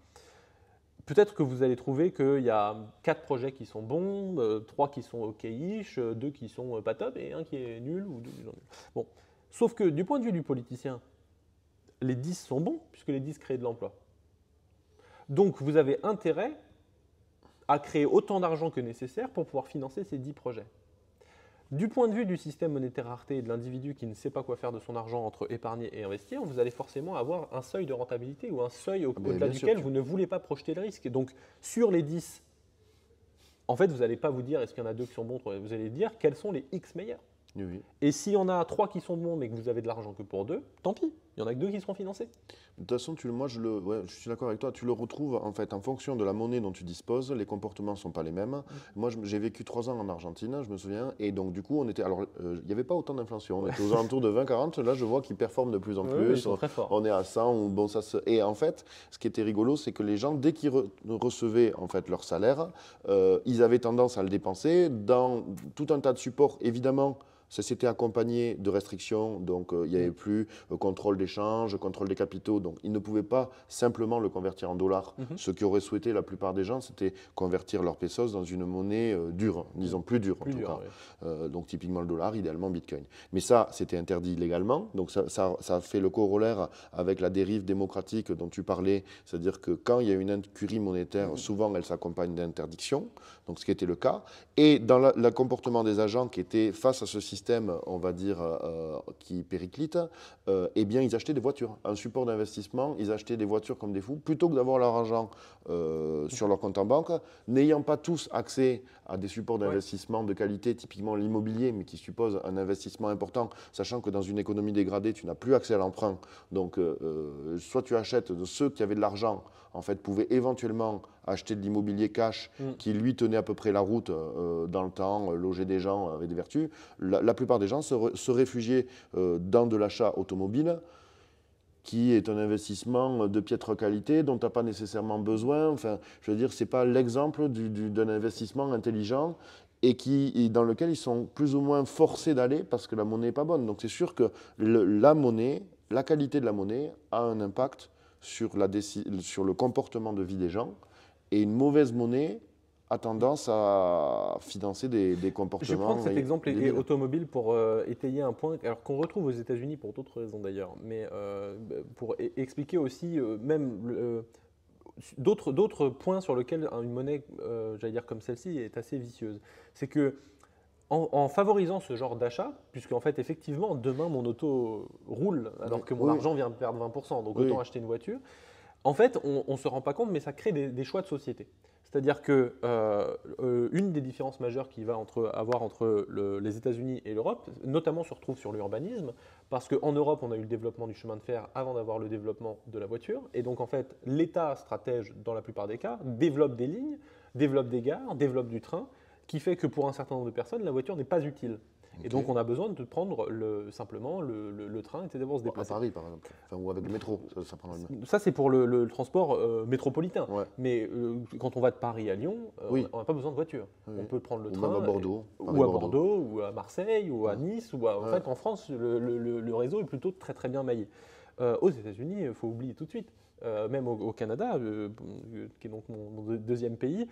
Peut-être que vous allez trouver qu'il y a 4 projets qui sont bons, 3 qui sont ok-ish, 2 qui sont pas top et un qui est nul ou 2 qui sont nuls. Bon. Sauf que du point de vue du politicien, les 10 sont bons puisque les 10 créent de l'emploi. Donc vous avez intérêt à créer autant d'argent que nécessaire pour pouvoir financer ces 10 projets. Du point de vue du système monétaire rareté et de l'individu qui ne sait pas quoi faire de son argent entre épargner et investir, vous allez forcément avoir un seuil de rentabilité ou un seuil au-delà duquel vous ne voulez pas projeter le risque. Donc sur les 10, en fait, vous n'allez pas vous dire est-ce qu'il y en a 2 qui sont bons, vous allez dire quels sont les X meilleurs. Oui. Et s'il y en a 3 qui sont bons mais que vous avez de l'argent que pour 2, tant pis, il y en a que 2 qui seront financés. De toute façon, je suis d'accord avec toi, tu le retrouves en fait en fonction de la monnaie dont tu disposes, les comportements ne sont pas les mêmes. Moi, j'ai vécu 3 ans en Argentine, je me souviens, et donc du coup, il n'y avait pas autant d'inflation, on était aux alentours de 20-40, là je vois qu'ils performent de plus en plus, ils sont très forts. On est à 100, et en fait, ce qui était rigolo, c'est que les gens, dès qu'ils recevaient en fait leur salaire, ils avaient tendance à le dépenser dans tout un tas de supports, évidemment. Ça s'était accompagné de restrictions, donc il n'y avait plus contrôle d'échange, contrôle des capitaux, donc ils ne pouvaient pas simplement le convertir en dollars. Ce qu'auraient souhaité la plupart des gens, c'était convertir leurs pesos dans une monnaie dure, disons plus dure en tout cas. Oui. Donc typiquement le dollar, idéalement Bitcoin. Mais ça, c'était interdit légalement, donc ça a fait le corollaire avec la dérive démocratique dont tu parlais, c'est-à-dire que quand il y a une incurie monétaire, souvent elle s'accompagne d'interdictions, donc ce qui était le cas, et dans le comportement des agents qui étaient face à ce système, on va dire, qui périclite, eh bien, ils achetaient des voitures. Un support d'investissement, ils achetaient des voitures comme des fous, plutôt que d'avoir leur argent sur leur compte en banque, n'ayant pas tous accès à des supports d'investissement de qualité, typiquement l'immobilier, mais qui suppose un investissement important, sachant que dans une économie dégradée, tu n'as plus accès à l'emprunt. Donc, soit tu achètes de ceux qui avaient de l'argent, en fait, pouvaient éventuellement acheter de l'immobilier cash qui, lui, tenait à peu près la route dans le temps, loger des gens avec des vertus. La plupart des gens se réfugiaient dans de l'achat automobile, qui est un investissement de piètre qualité dont tu n'as pas nécessairement besoin. Enfin, je veux dire, ce n'est pas l'exemple d'un investissement intelligent et dans lequel ils sont plus ou moins forcés d'aller parce que la monnaie n'est pas bonne. Donc c'est sûr que la qualité de la monnaie a un impact sur le comportement de vie des gens, et une mauvaise monnaie a tendance à financer des comportements. Je vais prendre cet exemple automobile pour étayer un point qu'on retrouve aux États-Unis pour d'autres raisons d'ailleurs, mais pour expliquer aussi d'autres points sur lesquels une monnaie, j'allais dire comme celle-ci, est assez vicieuse. C'est que en favorisant ce genre d'achat, puisque en fait effectivement demain mon auto roule alors que mon argent vient de perdre 20%, donc autant acheter une voiture. En fait, on ne se rend pas compte, mais ça crée des choix de société. C'est-à-dire que une des différences majeures qu'il va avoir entre les États-Unis et l'Europe, notamment se retrouve sur l'urbanisme, parce qu'en Europe, on a eu le développement du chemin de fer avant d'avoir le développement de la voiture. Et donc, en fait, l'État stratège, dans la plupart des cas, développe des lignes, développe des gares, développe du train, qui fait que pour un certain nombre de personnes, la voiture n'est pas utile. Et donc, on a besoin de prendre simplement le train, etc. pour se déplacer. À Paris, par exemple, ou avec le métro, ça prendra le... Ça, c'est pour le transport métropolitain. Ouais. Mais quand on va de Paris à Lyon, Oui. on n'a pas besoin de voiture. Oui. On peut prendre le Ou train. même à Bordeaux. Ou à Bordeaux, ou à Marseille, ou à Nice. En Ouais. fait, en France, le réseau est plutôt très très bien maillé. Aux États-Unis, il faut oublier tout de suite. Même au Canada, qui est donc mon deuxième pays,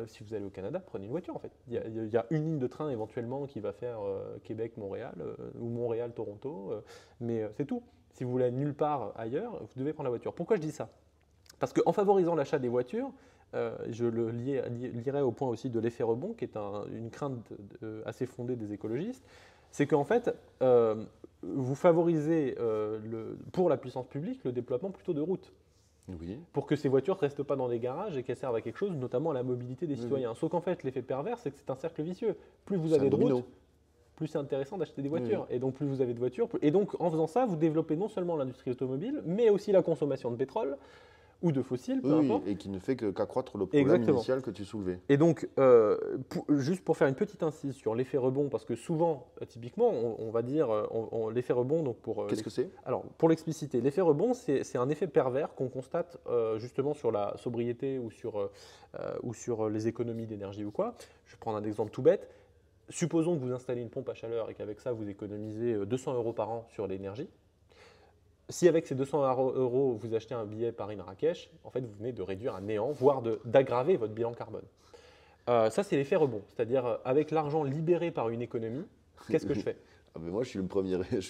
si vous allez au Canada, prenez une voiture en fait. Il y a une ligne de train éventuellement qui va faire Québec-Montréal ou Montréal-Toronto, mais c'est tout. Si vous voulez aller nulle part ailleurs, vous devez prendre la voiture. Pourquoi je dis ça? Parce qu'en favorisant l'achat des voitures, je le lierai au point aussi de l'effet rebond, qui est une crainte assez fondée des écologistes, c'est qu'en fait, vous favorisez pour la puissance publique le déploiement plutôt de routes. Oui. Pour que ces voitures ne restent pas dans des garages et qu'elles servent à quelque chose, notamment à la mobilité des citoyens. Sauf qu'en fait, l'effet pervers, c'est que c'est un cercle vicieux. Plus vous avez de routes, plus c'est intéressant d'acheter des voitures. Et donc, plus vous avez de voitures. Et donc, en faisant ça, vous développez non seulement l'industrie automobile, mais aussi la consommation de pétrole ou de fossiles, peu importe. Et qui ne fait qu'accroître le problème initial que tu soulevais. Et donc, juste pour faire une petite incise sur l'effet rebond, parce que souvent, typiquement, on va dire l'effet rebond. Donc qu'est-ce que c'est? Alors, pour l'expliciter, l'effet rebond, c'est un effet pervers qu'on constate justement sur la sobriété ou sur les économies d'énergie ou quoi. Je vais prendre un exemple tout bête. Supposons que vous installez une pompe à chaleur et qu'avec ça, vous économisez 200 € par an sur l'énergie. Si avec ces 200 € vous achetez un billet Paris-Marrakech, en fait, vous venez de réduire à néant, voire d'aggraver votre bilan carbone. Ça, c'est l'effet rebond. C'est-à-dire, avec l'argent libéré par une économie, qu'est-ce que je fais? Mais moi, je suis le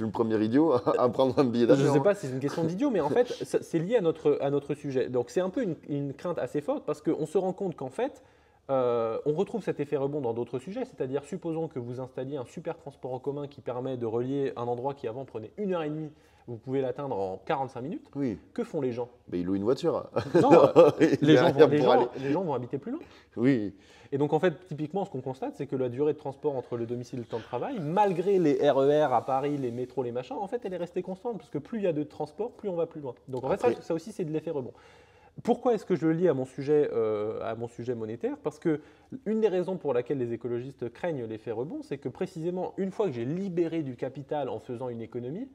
premier idiot à prendre un billet d'avion. Je ne sais pas si c'est une question d'idiot, mais en fait, c'est lié à notre sujet. Donc, c'est un peu une crainte assez forte parce qu'on se rend compte qu'en fait, on retrouve cet effet rebond dans d'autres sujets, c'est-à-dire supposons que vous installiez un super transport en commun qui permet de relier un endroit qui avant prenait 1h30, vous pouvez l'atteindre en 45 minutes. Oui. Que font les gens? Mais ils louent une voiture. Non, les gens vont habiter plus loin. Oui. Et donc en fait, typiquement, ce qu'on constate, c'est que la durée de transport entre le domicile et le temps de travail, malgré les RER à Paris, les métros, les machins, en fait, elle est restée constante, parce que plus il y a de transport, plus on va plus loin. Donc en fait, ça aussi, c'est de l'effet rebond. Pourquoi est-ce que je le lie à mon sujet monétaire? Parce que une des raisons pour laquelle les écologistes craignent l'effet rebond, c'est que précisément, une fois que j'ai libéré du capital en faisant une économie,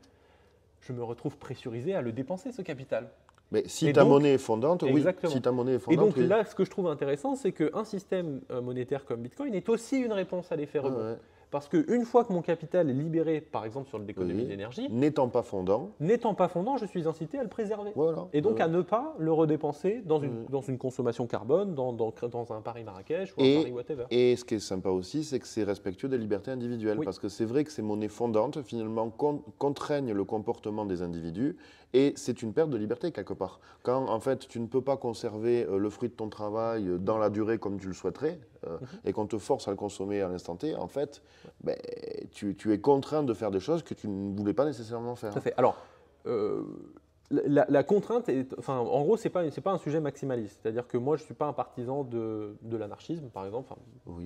je me retrouve pressurisé à le dépenser, ce capital. Mais si ta monnaie est fondante, exactement. Oui. Si ta monnaie est fondante, et donc là, ce que je trouve intéressant, c'est qu'un système monétaire comme Bitcoin est aussi une réponse à l'effet rebond. Ouais. Parce qu'une fois que mon capital est libéré, par exemple sur l'économie d'énergie, n'étant pas fondant, je suis incité à le préserver. Voilà. Et donc à ne pas le redépenser dans une consommation carbone, dans un Paris-Marrakech ou un Paris-whatever. Et ce qui est sympa aussi, c'est que c'est respectueux des libertés individuelles. Parce que c'est vrai que ces monnaies fondantes, finalement, contraignent le comportement des individus. Et c'est une perte de liberté quelque part. Quand en fait tu ne peux pas conserver le fruit de ton travail dans la durée comme tu le souhaiterais, et qu'on te force à le consommer à l'instant T, en fait, tu es contraint de faire des choses que tu ne voulais pas nécessairement faire. Tout à fait. Alors, la contrainte, en gros, c'est pas un sujet maximaliste. C'est-à-dire que moi, je ne suis pas un partisan de l'anarchisme, par exemple.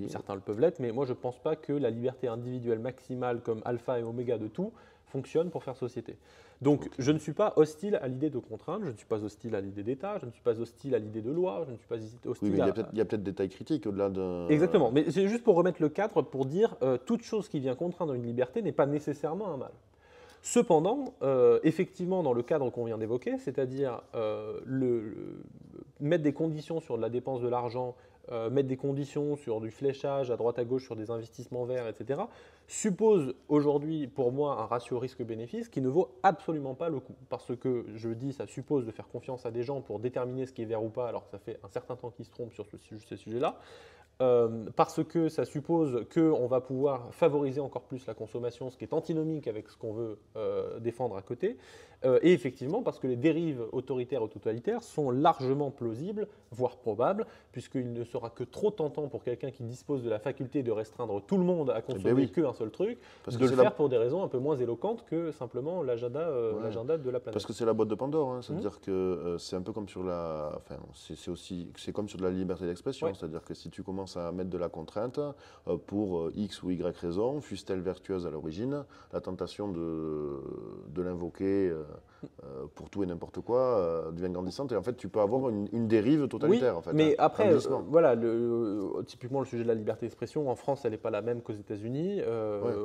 Certains le peuvent l'être, mais moi, je ne pense pas que la liberté individuelle maximale, comme alpha et oméga de tout, fonctionne pour faire société. Donc, je ne suis pas hostile à l'idée de contrainte, je ne suis pas hostile à l'idée d'État, je ne suis pas hostile à l'idée de loi, je ne suis pas hostile il y a peut-être des tailles critiques au-delà de... Exactement, mais c'est juste pour remettre le cadre, pour dire toute chose qui vient contraindre une liberté n'est pas nécessairement un mal. Cependant, effectivement, dans le cadre qu'on vient d'évoquer, c'est-à-dire mettre des conditions sur la dépense de l'argent, mettre des conditions sur du fléchage à droite à gauche sur des investissements verts, etc., suppose aujourd'hui pour moi un ratio risque-bénéfice qui ne vaut absolument pas le coup. Parce que je dis, ça suppose de faire confiance à des gens pour déterminer ce qui est vert ou pas, alors que ça fait un certain temps qu'ils se trompent sur ces sujets-là. parce que ça suppose qu'on va pouvoir favoriser encore plus la consommation, ce qui est antinomique avec ce qu'on veut défendre à côté, et effectivement parce que les dérives autoritaires ou totalitaires sont largement plausibles, voire probables, puisqu'il ne sera que trop tentant pour quelqu'un qui dispose de la faculté de restreindre tout le monde à consommer qu'un seul truc, de le faire pour des raisons un peu moins éloquentes que simplement l'agenda de la planète. Parce que c'est la boîte de Pandore, hein. C'est-à-dire que c'est un peu comme sur la, enfin, c'est comme sur de la liberté d'expression, c'est-à-dire que si tu commences à mettre de la contrainte pour X ou Y raison, fût-elle vertueuse à l'origine, la tentation de l'invoquer pour tout et n'importe quoi devient grandissante et en fait tu peux avoir une dérive totalitaire. Oui, en fait, mais après, voilà, typiquement le sujet de la liberté d'expression, en France elle n'est pas la même qu'aux États-Unis.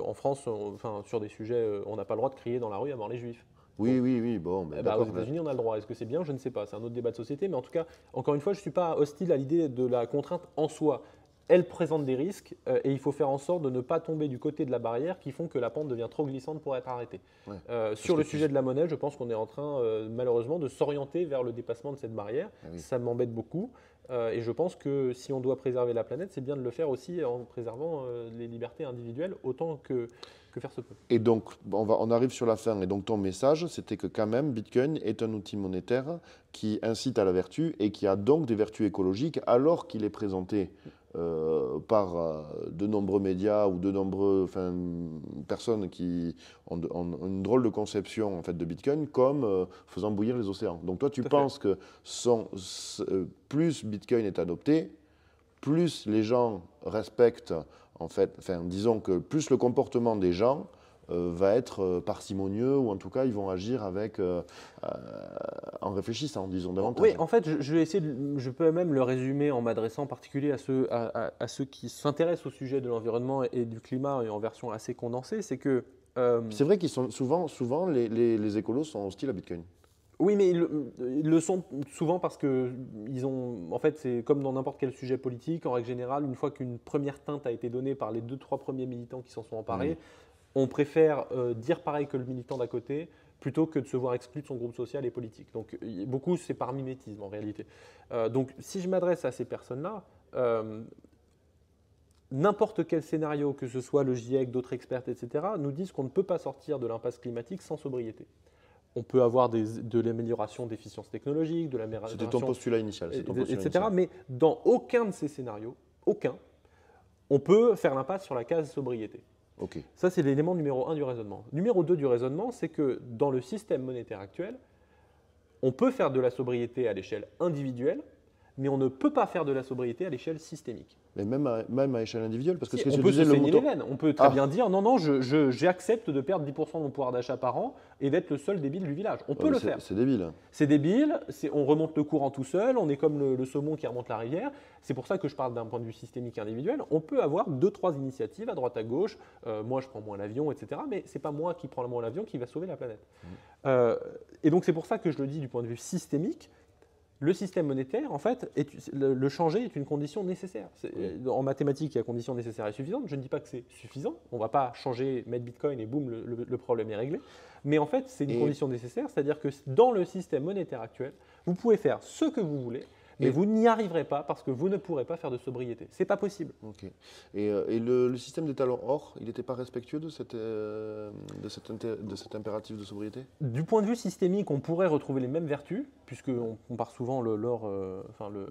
En France, sur des sujets, on n'a pas le droit de crier dans la rue à mort les juifs. Oui, bon. Aux États-Unis, on a le droit. Est-ce que c'est bien? Je ne sais pas. C'est un autre débat de société. Mais en tout cas, encore une fois, je ne suis pas hostile à l'idée de la contrainte en soi. Elle présente des risques et il faut faire en sorte de ne pas tomber du côté de la barrière qui font que la pente devient trop glissante pour être arrêtée. Sur le sujet de la monnaie, je pense qu'on est en train, malheureusement, de s'orienter vers le dépassement de cette barrière. Ça m'embête beaucoup. Et je pense que si on doit préserver la planète, c'est bien de le faire aussi en préservant les libertés individuelles autant que faire se peut. Et donc, on arrive sur la fin. Et donc, ton message, c'était que quand même, Bitcoin est un outil monétaire qui incite à la vertu et qui a donc des vertus écologiques, alors qu'il est présenté par de nombreux médias ou de nombreuses personnes qui ont une drôle de conception en fait, de Bitcoin comme faisant bouillir les océans. Donc, toi, tu penses que plus Bitcoin est adopté, plus les gens respectent, en fait, disons que plus le comportement des gens va être parcimonieux, ou en tout cas, ils vont agir en réfléchissant, disons, davantage. Oui, en fait, je peux même le résumer en m'adressant en particulier à ceux qui s'intéressent au sujet de l'environnement et du climat et en version assez condensée, c'est que... C'est vrai qu'ils sont souvent les écolos sont hostiles à Bitcoin. Oui, mais ils le sont souvent parce que en fait, c'est comme dans n'importe quel sujet politique. En règle générale, une fois qu'une première teinte a été donnée par les 2-3 premiers militants qui s'en sont emparés, on préfère dire pareil que le militant d'à côté plutôt que de se voir exclu de son groupe social et politique. Donc, beaucoup, c'est par mimétisme en réalité. Donc, si je m'adresse à ces personnes-là, n'importe quel scénario, que ce soit le GIEC, d'autres experts, etc., nous disent qu'on ne peut pas sortir de l'impasse climatique sans sobriété. On peut avoir de l'amélioration d'efficience technologique, de l'amélioration... C'était ton postulat initial. etc. Mais dans aucun de ces scénarios, on peut faire l'impasse sur la case sobriété. Ça, c'est l'élément numéro 1 du raisonnement. Numéro 2 du raisonnement, c'est que dans le système monétaire actuel, on peut faire de la sobriété à l'échelle individuelle, mais on ne peut pas faire de la sobriété à l'échelle systémique. Mais même à échelle individuelle, parce que on peut se saigner les veines. On peut très bien dire non, j'accepte de perdre 10% de mon pouvoir d'achat par an et d'être le seul débile du village. On peut le faire. C'est débile. C'est débile, on remonte le courant tout seul, on est comme le saumon qui remonte la rivière. C'est pour ça que je parle d'un point de vue systémique individuel. On peut avoir 2-3 initiatives à droite à gauche. Moi, je prends moins l'avion, etc. Mais ce n'est pas moi qui prends moins l'avion qui va sauver la planète. Et donc, c'est pour ça que je le dis du point de vue systémique. Le système monétaire, en fait, le changer est une condition nécessaire. En mathématiques, il y a condition nécessaire et suffisante. Je ne dis pas que c'est suffisant. On ne va pas changer, mettre Bitcoin et boum, le problème est réglé. Mais en fait, c'est une condition nécessaire. C'est-à-dire que dans le système monétaire actuel, vous pouvez faire ce que vous voulez, mais vous n'y arriverez pas parce que vous ne pourrez pas faire de sobriété. Ce n'est pas possible. Et le système des talons or, il n'était pas respectueux de cet impératif de sobriété? Du point de vue systémique, on pourrait retrouver les mêmes vertus, puisqu'on compare souvent le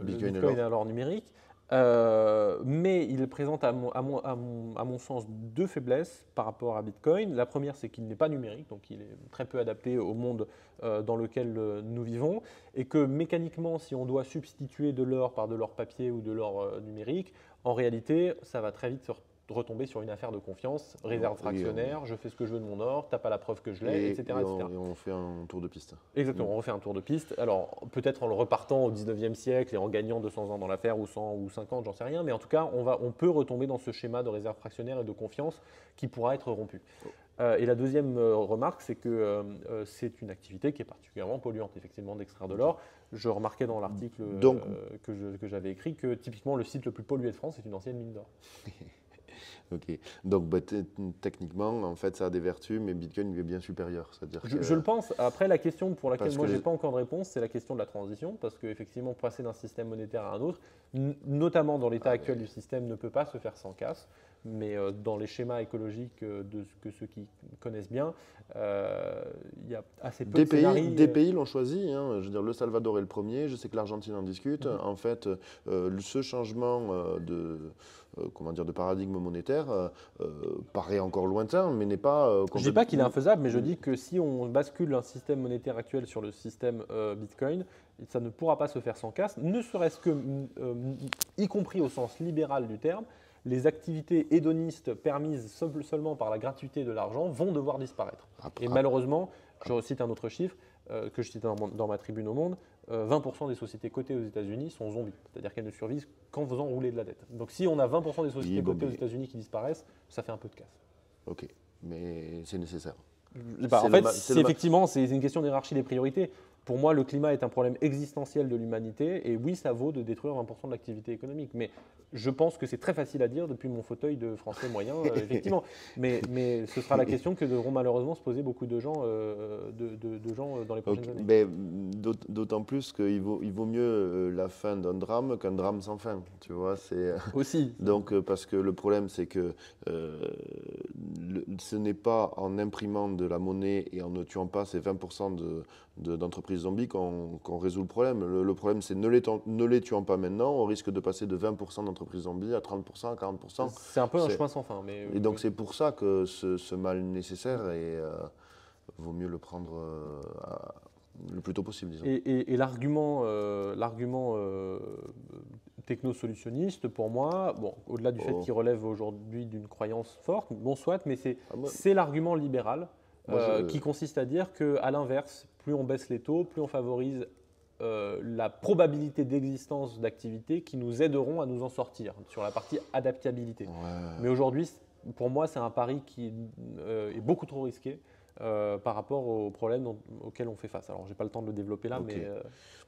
Bitcoin à l'or numérique. Mais il présente à mon sens 2 faiblesses par rapport à Bitcoin. La première, c'est qu'il n'est pas numérique, donc il est très peu adapté au monde dans lequel nous vivons, et que mécaniquement, si on doit substituer de l'or par de l'or papier ou de l'or numérique, en réalité, ça va très vite se retomber sur une affaire de confiance, réserve fractionnaire, je fais ce que je veux de mon or, t'as pas la preuve que je l'ai, etc. Et on fait un tour de piste. Exactement, on refait un tour de piste. Alors, peut-être en le repartant au 19e siècle et en gagnant 200 ans dans l'affaire, ou 100 ou 50, j'en sais rien, mais en tout cas, on peut retomber dans ce schéma de réserve fractionnaire et de confiance qui pourra être rompu. Et la deuxième remarque, c'est que c'est une activité qui est particulièrement polluante, effectivement, d'extraire de l'or. Je remarquais dans l'article que j'avais écrit que typiquement le site le plus pollué de France est une ancienne mine d'or. Ok. Donc, techniquement, en fait, ça a des vertus, mais Bitcoin lui est bien supérieur. C'est-à-dire Je le pense. Après, la question pour laquelle Parce moi, que je n'ai pas encore de réponse, c'est la question de la transition. Parce qu'effectivement, passer d'un système monétaire à un autre, notamment dans l'état actuel du système, ne peut pas se faire sans casse. Mais dans les schémas écologiques que ceux qui connaissent bien, il y a assez peu de scénarios. Des pays l'ont choisi. Hein. Je veux dire, le Salvador est le premier. Je sais que l'Argentine en discute. En fait, ce changement comment dire, de paradigme monétaire paraît encore lointain, mais n'est pas Je ne dis pas qu'il est infaisable, mais je dis que si on bascule un système monétaire actuel sur le système Bitcoin, ça ne pourra pas se faire sans casse, ne serait-ce que, y compris au sens libéral du terme, les activités hédonistes permises seulement par la gratuité de l'argent vont devoir disparaître. Et malheureusement, je cite un autre chiffre que je cite dans ma tribune au Monde, 20% des sociétés cotées aux États-Unis sont zombies, c'est-à-dire qu'elles ne survivent qu'en faisant rouler de la dette. Donc si on a 20% des sociétés cotées aux États-Unis qui disparaissent, ça fait un peu de casse. Ok, mais c'est nécessaire. En fait, effectivement, c'est une question d'hierarchie des priorités. Pour moi, le climat est un problème existentiel de l'humanité et oui, ça vaut de détruire 20% de l'activité économique. Mais je pense que c'est très facile à dire depuis mon fauteuil de français moyen, effectivement. Mais ce sera la question que devront malheureusement se poser beaucoup de gens, dans les prochaines années. D'autant plus qu'il vaut mieux la fin d'un drame qu'un drame sans fin. Tu vois, aussi. Donc, parce que le problème, c'est que ce n'est pas en imprimant de la monnaie et en ne tuant pas ces 20% d'entreprises zombies qu'on résout le problème. Le problème, c'est ne les tuant pas maintenant, on risque de passer de 20% d'entreprises zombies à 30%, à 40%. C'est un peu un chemin sans fin. Et donc, c'est pour ça que ce mal nécessaire, vaut mieux le prendre le plus tôt possible, disons. Et l'argument techno-solutionniste, pour moi, bon, au-delà du fait qu'il relève aujourd'hui d'une croyance forte, bon soit, mais c'est l'argument libéral qui consiste à dire qu'à l'inverse, plus on baisse les taux, plus on favorise la probabilité d'existence d'activités qui nous aideront à nous en sortir sur la partie adaptabilité. Ouais. Mais aujourd'hui, pour moi, c'est un pari qui est beaucoup trop risqué. Par rapport aux problèmes auxquels on fait face. Alors, je n'ai pas le temps de le développer là, okay. mais…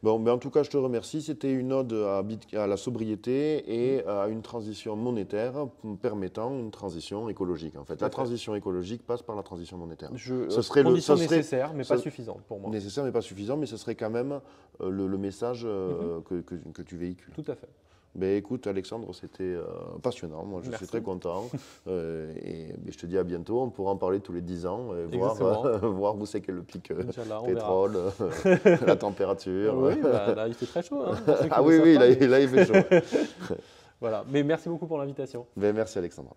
Bon, mais en tout cas, je te remercie. C'était une ode à la sobriété et à une transition monétaire permettant une transition écologique. En fait, la transition écologique passe par la transition monétaire. Condition nécessaire, mais pas suffisante pour moi. Nécessaire, mais pas suffisant, mais ce serait quand même le message que tu véhicules. Tout à fait. Ben, écoute, Alexandre, c'était passionnant. Moi, je suis très content. Et je te dis à bientôt. On pourra en parler tous les 10 ans et voir où c'est qu'est le pic pétrole, la température. Oui, là, il fait très chaud. Hein, ah oui, là, il fait chaud. Voilà. Mais merci beaucoup pour l'invitation. Ben, merci, Alexandre.